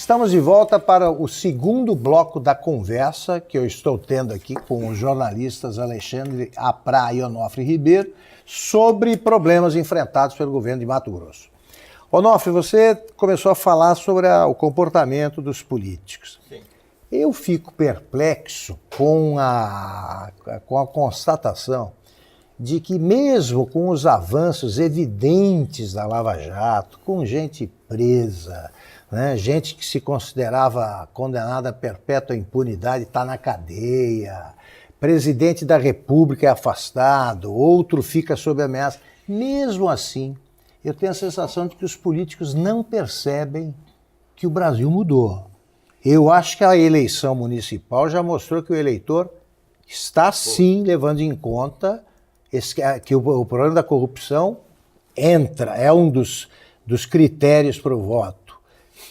Estamos de volta para o segundo bloco da conversa que eu estou tendo aqui com os jornalistas Alexandre Aprá e Onofre Ribeiro sobre problemas enfrentados pelo governo de Mato Grosso. Onofre, você começou a falar sobre o comportamento dos políticos. Sim. Eu fico perplexo com a constatação de que mesmo com os avanços evidentes da Lava Jato, com gente presa, né, gente que se considerava condenada a perpétua impunidade está na cadeia, presidente da República é afastado, outro fica sob ameaça. Mesmo assim, eu tenho a sensação de que os políticos não percebem que o Brasil mudou. Eu acho que a eleição municipal já mostrou que o eleitor está sim levando em conta que o problema da corrupção é um dos critérios para o voto.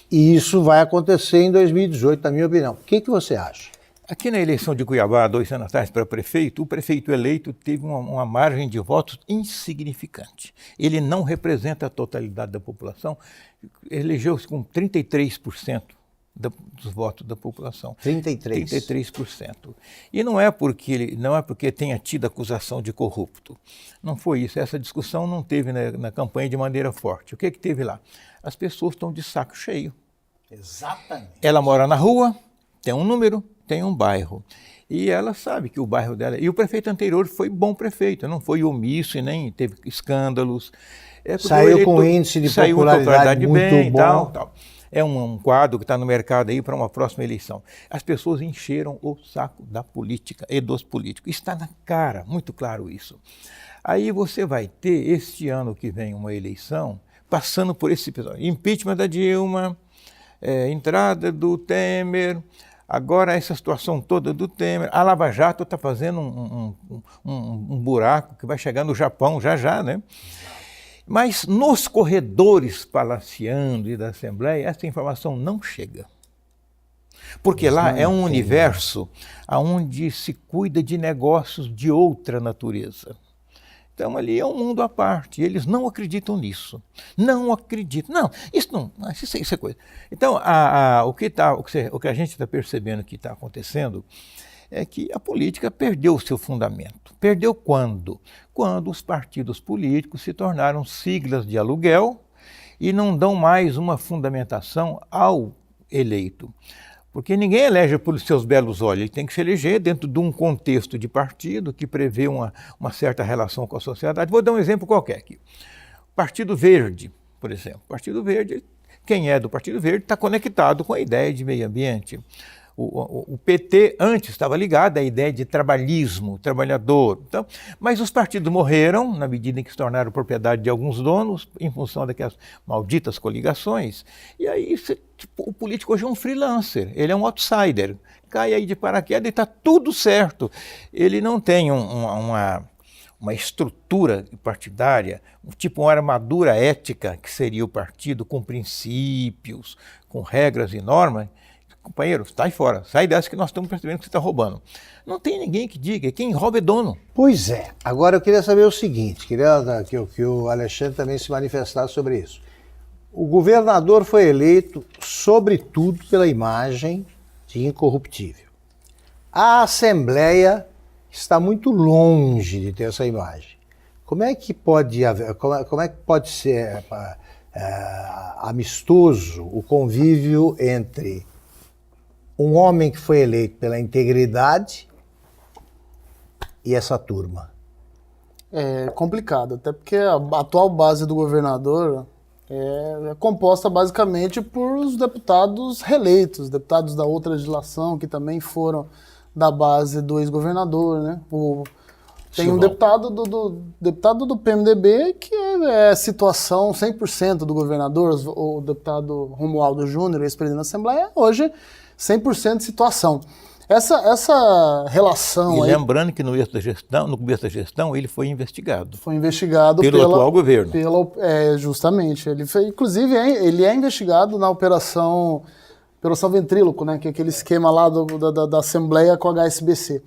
E isso vai acontecer em 2018, na minha opinião. O que você acha? Aqui na eleição de Cuiabá, 2 anos atrás, para prefeito, o prefeito eleito teve uma margem de votos insignificante. Ele não representa a totalidade da população, elegeu-se com 33% dos votos da população. 33%. E não é porque tenha tido acusação de corrupto. Não foi isso. Essa discussão não teve na campanha de maneira forte. O que teve lá? As pessoas estão de saco cheio. Exatamente. Ela mora na rua, tem um número, tem um bairro. E ela sabe que o bairro dela... E o prefeito anterior foi bom prefeito, não foi omisso e nem teve escândalos. Saiu com índice de popularidade muito bem, bom. Tal. É um quadro que está no mercado aí para uma próxima eleição. As pessoas encheram o saco da política e dos políticos. Está na cara, muito claro isso. Aí você vai ter, este ano que vem, uma eleição, passando por esse episódio. Impeachment da Dilma, entrada do Temer, agora essa situação toda do Temer. A Lava Jato está fazendo um buraco que vai chegar no Japão já, né? Mas nos corredores palaciando e da Assembleia, essa informação não chega. Porque lá é um universo onde se cuida de negócios de outra natureza. Então ali é um mundo à parte, e eles não acreditam nisso. Não acreditam. Não, isso é coisa. Então, o que a gente está percebendo que está acontecendo é que a política perdeu o seu fundamento. Perdeu quando? Quando os partidos políticos se tornaram siglas de aluguel e não dão mais uma fundamentação ao eleito. Porque ninguém elege por seus belos olhos, ele tem que se eleger dentro de um contexto de partido que prevê uma certa relação com a sociedade. Vou dar um exemplo qualquer aqui. Partido Verde, por exemplo. Partido Verde, quem é do Partido Verde está conectado com a ideia de meio ambiente. O PT antes estava ligado à ideia de trabalhismo, trabalhador. Então, mas os partidos morreram na medida em que se tornaram propriedade de alguns donos, em função daquelas malditas coligações. E aí o político hoje é um freelancer, ele é um outsider. Cai aí de paraquedas e está tudo certo. Ele não tem uma estrutura partidária, uma armadura ética que seria o partido, com princípios, com regras e normas. Companheiro, sai fora, sai dessa que nós estamos percebendo que você está roubando. Não tem ninguém que diga, quem rouba é dono. Pois é. Agora eu queria saber o seguinte, queria que o Alexandre também se manifestasse sobre isso. O governador foi eleito, sobretudo, pela imagem de incorruptível. A Assembleia está muito longe de ter essa imagem. Como é que pode haver, como é que pode ser amistoso o convívio entre um homem que foi eleito pela integridade e essa turma? É complicado, até porque a atual base do governador é composta basicamente por os deputados reeleitos, deputados da outra legislação que também foram da base do ex-governador, né? Tem um deputado do PMDB que é situação 100% do governador, o deputado Romualdo Júnior, ex-presidente da Assembleia, hoje 100% de situação. Essa relação... E lembrando que no começo da gestão, ele foi investigado. Foi investigado pelo atual governo. Justamente. Inclusive, ele é investigado na operação Ventríloco, né, que é aquele esquema lá da Assembleia com a HSBC.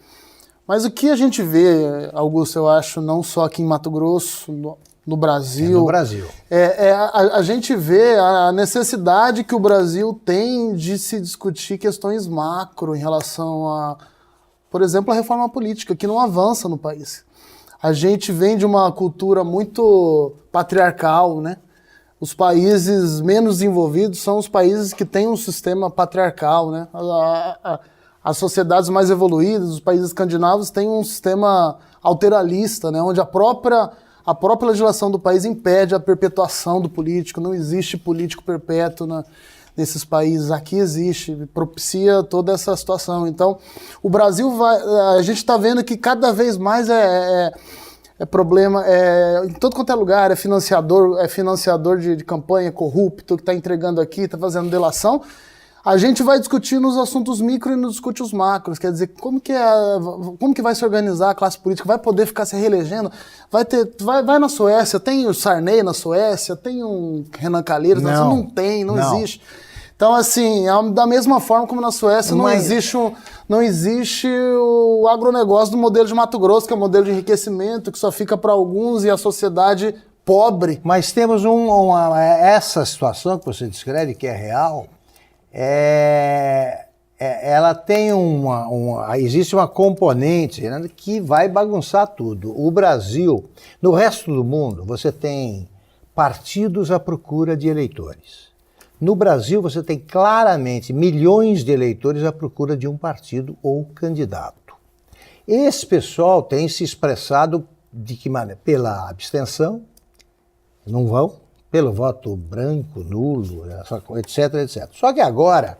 Mas o que a gente vê, Augusto, eu acho, não só aqui em Mato Grosso, no Brasil. No Brasil. A gente vê a necessidade que o Brasil tem de se discutir questões macro em relação a, por exemplo, a reforma política, que não avança no país. A gente vem de uma cultura muito patriarcal, né? Os países menos desenvolvidos são os países que têm um sistema patriarcal, né? As sociedades mais evoluídas, os países escandinavos, têm um sistema alteralista, né? Onde a própria legislação do país impede a perpetuação do político, não existe político perpétuo nesses países. Aqui existe, propicia toda essa situação. Então, o Brasil a gente está vendo que cada vez mais problema, em todo quanto é lugar, é financiador de campanha, é corrupto, que está entregando aqui, está fazendo delação. A gente vai discutir nos assuntos micro e não discute os macros. Quer dizer, como que vai se organizar a classe política? Vai poder ficar se reelegendo? Vai na Suécia, tem o Sarney na Suécia, tem um Renan Calheiros, não tem, não existe. Então, assim, da mesma forma como na Suécia, não existe o agronegócio do modelo de Mato Grosso, que é o modelo de enriquecimento, que só fica para alguns e a sociedade pobre. Mas temos essa situação que você descreve, que é real, ela tem existe uma componente, né, que vai bagunçar tudo. O Brasil, no resto do mundo, você tem partidos à procura de eleitores. No Brasil, você tem claramente milhões de eleitores à procura de um partido ou candidato. Esse pessoal tem se expressado de que maneira? Pela abstenção, não vão, pelo voto branco, nulo, etc, etc. Só que agora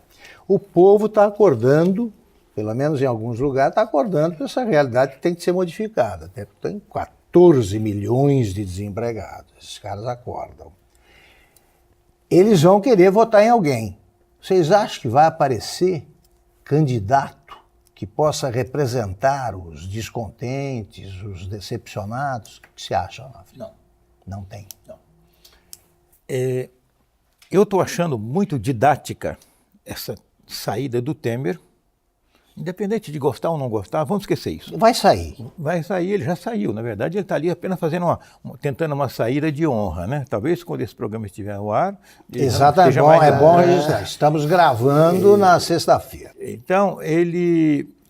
o povo está acordando, pelo menos em alguns lugares, está acordando para essa realidade que tem que ser modificada. Tem 14 milhões de desempregados, esses caras acordam. Eles vão querer votar em alguém. Vocês acham que vai aparecer candidato que possa representar os descontentes, os decepcionados? O que você acha, Onofre? Não. Não tem? Não. Eu estou achando muito didática essa saída do Temer. Independente de gostar ou não gostar, vamos esquecer isso. Vai sair. Vai sair, ele já saiu. Na verdade, ele está ali apenas fazendo tentando uma saída de honra, né? Talvez quando esse programa estiver no ar... Exatamente, é bom registrar. Estamos gravando na sexta-feira. Então,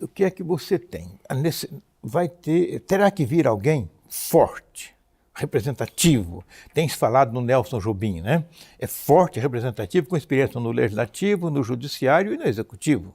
o que é que você tem? Terá que vir alguém forte, representativo. Tem se falado no Nelson Jobim, né? É forte, representativo, com experiência no legislativo, no judiciário e no executivo.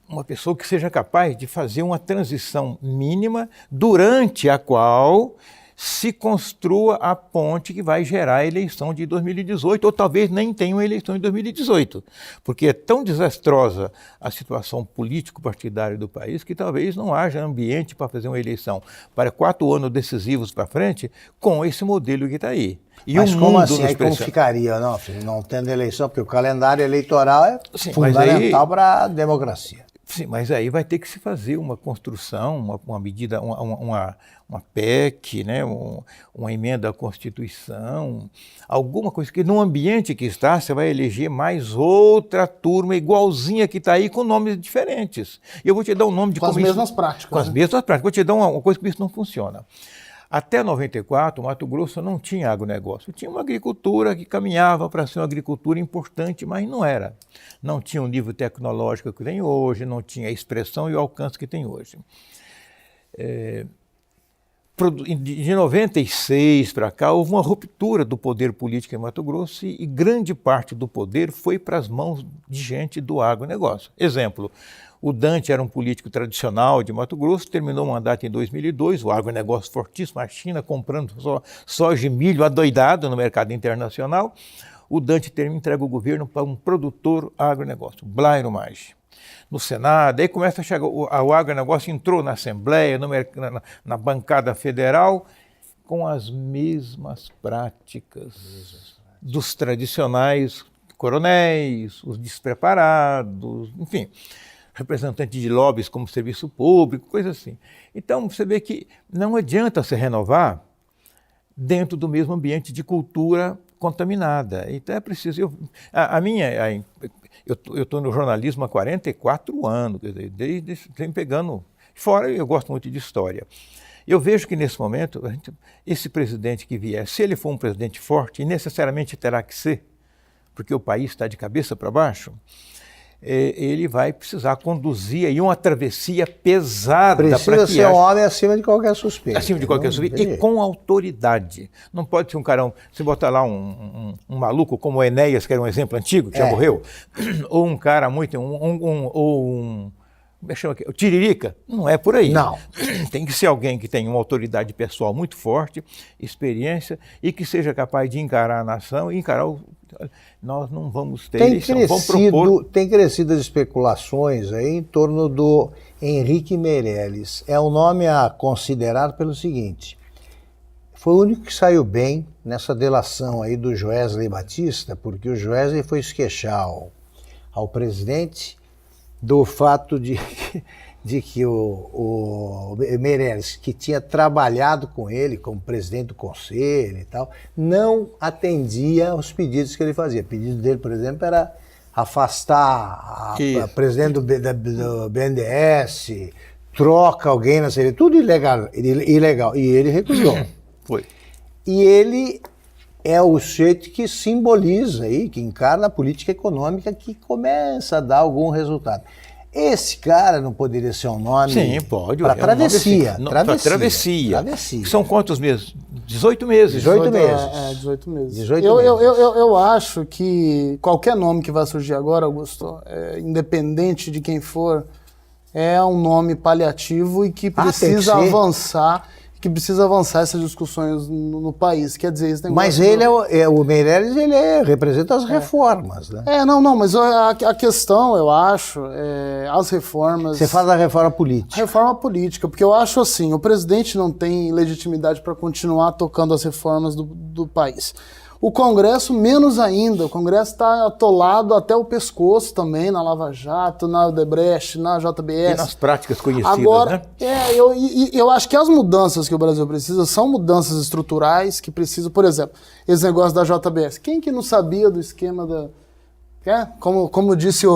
Uma pessoa que seja capaz de fazer uma transição mínima durante a qual se construa a ponte que vai gerar a eleição de 2018, ou talvez nem tenha uma eleição em 2018, porque é tão desastrosa a situação político-partidária do país que talvez não haja ambiente para fazer uma eleição para 4 anos decisivos para frente com esse modelo que está aí. Mas como assim? Aí como ficaria, não tendo eleição? Porque o calendário eleitoral é fundamental para a democracia. Sim, mas aí vai ter que se fazer uma construção, uma medida, uma PEC, né, uma emenda à Constituição, alguma coisa que no ambiente que está, você vai eleger mais outra turma igualzinha que está aí com nomes diferentes. E eu vou te dar um nome de... Com as mesmas práticas. Com as mesmas práticas. Vou te dar uma coisa que isso não funciona. Até 94, o Mato Grosso não tinha agronegócio. Tinha uma agricultura que caminhava para ser uma agricultura importante, mas não era. Não tinha o nível tecnológico que tem hoje, não tinha a expressão e o alcance que tem hoje. De 96 para cá, houve uma ruptura do poder político em Mato Grosso e grande parte do poder foi para as mãos de gente do agronegócio. Exemplo, o Dante era um político tradicional de Mato Grosso, terminou o mandato em 2002, o agronegócio fortíssimo, a China comprando soja e milho adoidado no mercado internacional. O Dante entrega o governo para um produtor agronegócio, Blairo Maggi. No Senado, aí começa a chegar, o agronegócio entrou na Assembleia, na bancada federal, com as mesmas práticas dos tradicionais coronéis, os despreparados, enfim, representantes de lobbies como serviço público, coisa assim. Então você vê que não adianta se renovar dentro do mesmo ambiente de cultura contaminada. Então é preciso... Eu estou no jornalismo há 44 anos, quer dizer, desde pegando... Fora, eu gosto muito de história. Eu vejo que nesse momento, esse presidente que vier, se ele for um presidente forte, e necessariamente terá que ser, porque o país está de cabeça para baixo, ele vai precisar conduzir aí uma travessia pesada. Precisa ser um homem acima de qualquer suspeita. Acima de qualquer suspeita e com autoridade. Não pode ser um carão, se botar lá um maluco como o Enéas, que era um exemplo antigo, que já morreu, ou um cara muito, como é que chama aqui? O Tiririca, não é por aí. Não. Tem que ser alguém que tenha uma autoridade pessoal muito forte, experiência, e que seja capaz de encarar a nação e encarar o... Nós não vamos ter eleição, vamos propor... Tem crescido as especulações aí em torno do Henrique Meirelles. É um nome a considerar pelo seguinte: foi o único que saiu bem nessa delação aí do Joesley Batista, porque o Joesley foi se queixar ao presidente do fato de que o Meirelles, que tinha trabalhado com ele como presidente do conselho e tal, não atendia aos pedidos que ele fazia. O pedido dele, por exemplo, era afastar a presidente do BNDES, troca alguém na CVM, tudo ilegal. E ele recusou. Foi. E ele é o sujeito que simboliza aí, que encarna a política econômica que começa a dar algum resultado. Esse cara não poderia ser um nome... Sim, pode. Para travessia. Travessia. São quantos meses? 18 meses. 18 meses. 18 meses. 18 eu acho que qualquer nome que vai surgir agora, Augusto, independente de quem for, é um nome paliativo e que precisa avançar. Essas discussões no país. Quer dizer, esse negócio... Mas ele o Meirelles, ele representa as reformas, né? Mas a questão, eu acho, as reformas... Você fala da reforma política. A reforma política, porque eu acho assim, o presidente não tem legitimidade para continuar tocando as reformas do país. O Congresso, menos ainda. O Congresso está atolado até o pescoço também, na Lava Jato, na Odebrecht, na JBS. E nas práticas conhecidas, agora, né? Eu acho que as mudanças que o Brasil precisa são mudanças estruturais que precisam, por exemplo, esse negócio da JBS. Quem que não sabia do esquema da... Como disse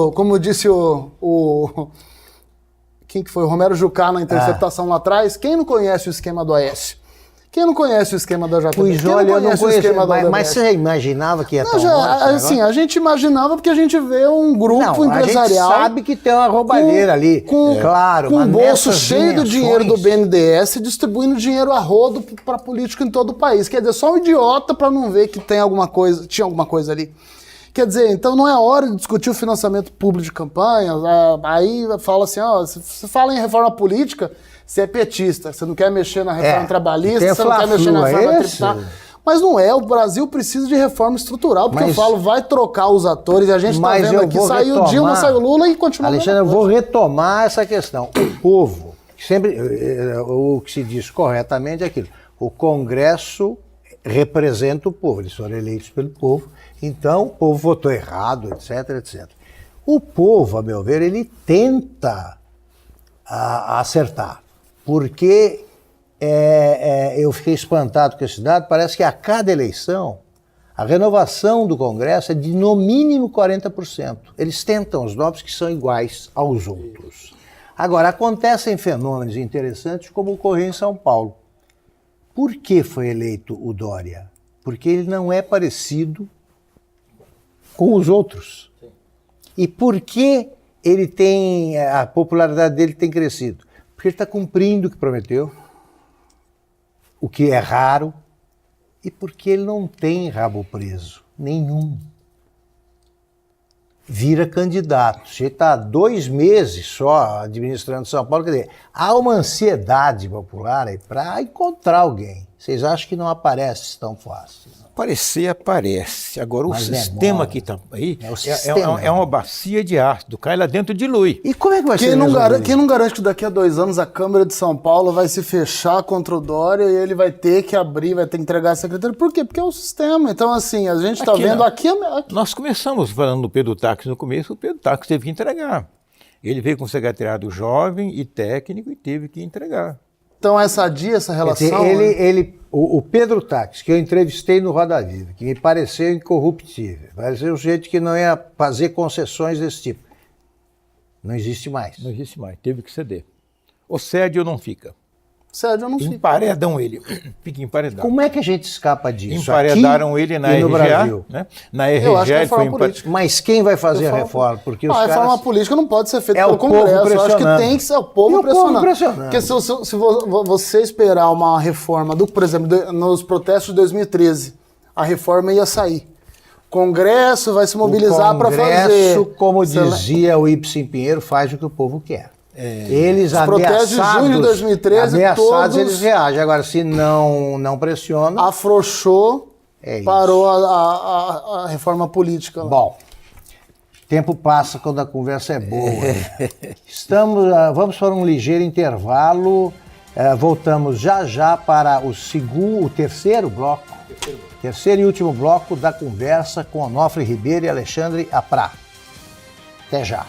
quem que foi? O Romero Jucá na interceptação lá atrás. Quem não conhece o esquema do Aécio? Quem não conhece o esquema da JBS? Pois olha, eu não conheço, mas você imaginava que ia tão assim, a gente imaginava porque a gente vê um grupo empresarial... A gente sabe que tem uma roubalheira ali, claro. Com um bolso cheio do dinheiro do BNDES distribuindo dinheiro a rodo para político em todo o país. Quer dizer, só um idiota para não ver que tinha alguma coisa ali. Quer dizer, então não é hora de discutir o financiamento público de campanha. Aí fala assim, se você fala em reforma política... Você é petista, você não quer mexer na reforma trabalhista, você não quer mexer na reforma tributária. Mas não é, o Brasil precisa de reforma estrutural, porque eu falo, vai trocar os atores, e a gente está vendo aqui, saiu Dilma, saiu Lula e continua... Alexandre, eu vou retomar essa questão. O povo, sempre, o que se diz corretamente é aquilo, o Congresso representa o povo, eles foram eleitos pelo povo, então o povo votou errado, etc, etc. O povo, a meu ver, ele tenta acertar. Porque eu fiquei espantado com esse dado, parece que a cada eleição, a renovação do Congresso é de no mínimo 40%. Eles tentam os novos que são iguais aos outros. Agora, acontecem fenômenos interessantes como ocorreu em São Paulo. Por que foi eleito o Dória? Porque ele não é parecido com os outros. E por que a popularidade dele tem crescido? Porque ele está cumprindo o que prometeu, o que é raro, e porque ele não tem rabo preso, nenhum. Vira candidato. Você está há 2 meses só administrando São Paulo, quer dizer, há uma ansiedade popular aí para encontrar alguém. Vocês acham que não aparece tão fácil? Aparecer, aparece. Agora, Mas o sistema que está aí é uma bacia de ácido, cai lá dentro e dilui. E como é que vai ser? Quem não garante que daqui a 2 anos a Câmara de São Paulo vai se fechar contra o Dória e ele vai ter que abrir, vai ter que entregar a secretaria? Por quê? Porque é o sistema. Então, assim, a gente está vendo aqui... Nós começamos falando do Pedro Táxi no começo, o Pedro Táxi teve que entregar. Ele veio com um secretariado jovem e técnico e teve que entregar. Então é sadia essa relação? O Pedro Táxi, que eu entrevistei no Roda Viva, que me pareceu incorruptível, pareceu um jeito que não ia fazer concessões desse tipo. Não existe mais. Não existe mais, teve que ceder. Ou cede ou não fica. Cede ou não fica. Emparedam ele. Fica emparedado. Como é que a gente escapa disso? Emparedaram Aqui ele na e no RGA. Brasil. Né? Na Eu acho que RGA é ele foi reforma emparedado. política. Mas quem vai fazer a reforma? Porque os A reforma caras... política não pode ser feita É pelo o povo Congresso. Eu acho que pressionando. tem que ser o povo E o povo pressionando. pressionando. Porque se você esperar uma reforma, por exemplo, nos protestos de 2013, a reforma ia sair. O Congresso vai se mobilizar para fazer. O Congresso, como Você dizia o Ibsen Pinheiro, faz o que o povo quer. Eles Os protestos de ameaçados, junho de 2013, ameaçados todos- eles reagem. Agora, se não pressionam... afrouxou, É isso. parou a reforma política lá. Bom, tempo passa quando a conversa é boa. Vamos para um ligeiro intervalo. Voltamos já para o terceiro bloco. Terceiro e último bloco da conversa com Onofre Ribeiro e Alexandre Aprá. Até já.